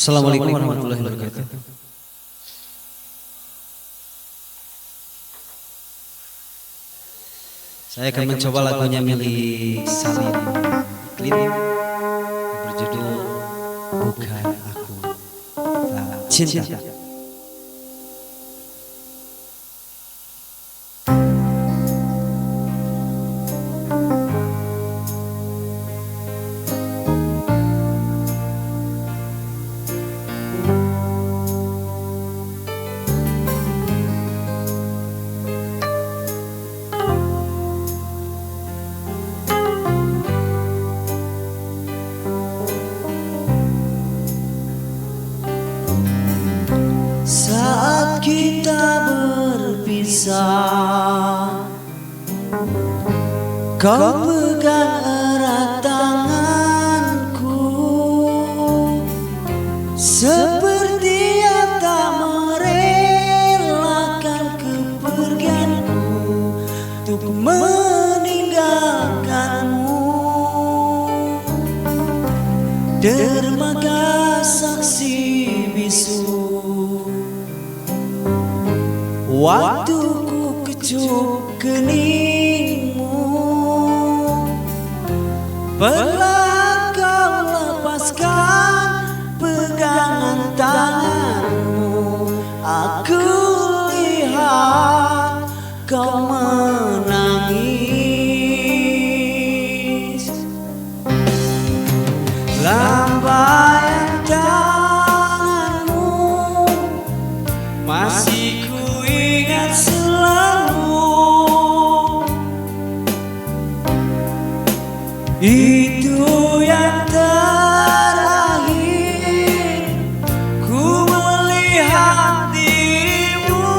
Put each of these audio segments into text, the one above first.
Assalamualaikum warahmatullahi wabarakatuh. Saya akan mencoba lagunya milik Salim Iklim berjudul Bukan Aku Tak Cinta. Saat kita berpisah, kau pegang erat tanganku, seperti yang tak merelakan kepergianku untuk meninggalkanmu. Dermaga saksi bisu, waktu ku kecup keningmu, perlahan kau lepaskan pegangan tanganmu. Aku lihat kau menangis, lambaian tanganmu masih ingat selalu. Itu yang terakhir ku melihat dirimu.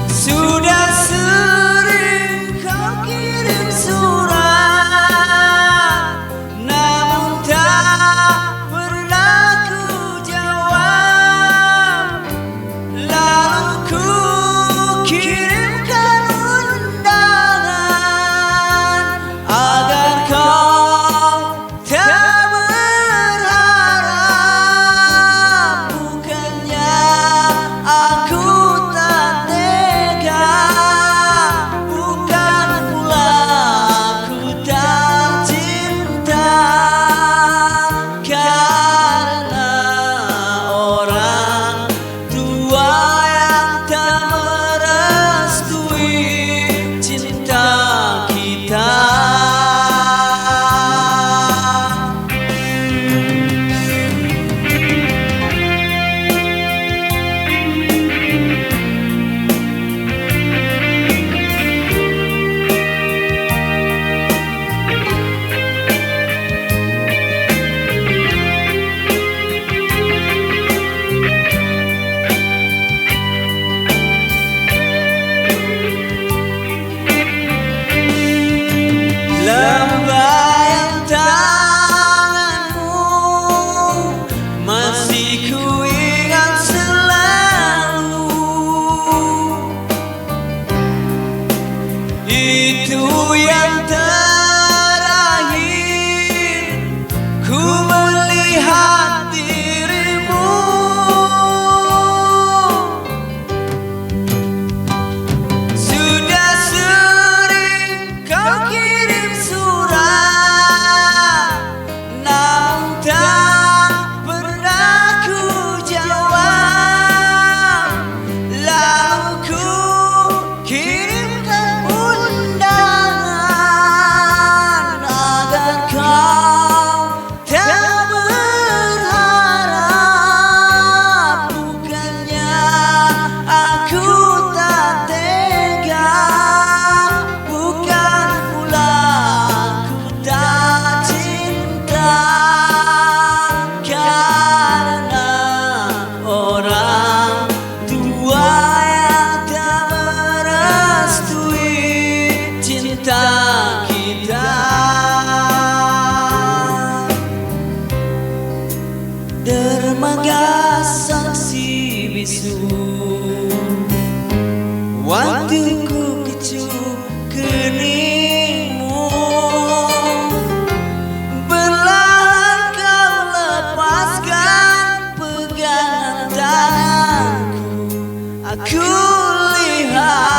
Sudah sering kau kirim surat, namun tak pernah ku jawab. Lalu ku kirimkan undangan agar kau tak berharap. Bukannya aku tak tega, bukan pula aku tak cinta, karena orang tua yang tak merestui cinta kita. Lambaian tanganmu masih ku ingat selalu. Itu yang terakhir ku melihat dirimu. Sudah sering kau kirim surat, namun tak pernah ku jawab. Lalu ku kirimkan undangan agar kau tak berharap. Bukannya aku tak tega, bukan pula aku tak cinta, karena orang tua yang tak merestui cinta kita. Dermaga saksi bisu, waktu ku kecup keningmu, lihat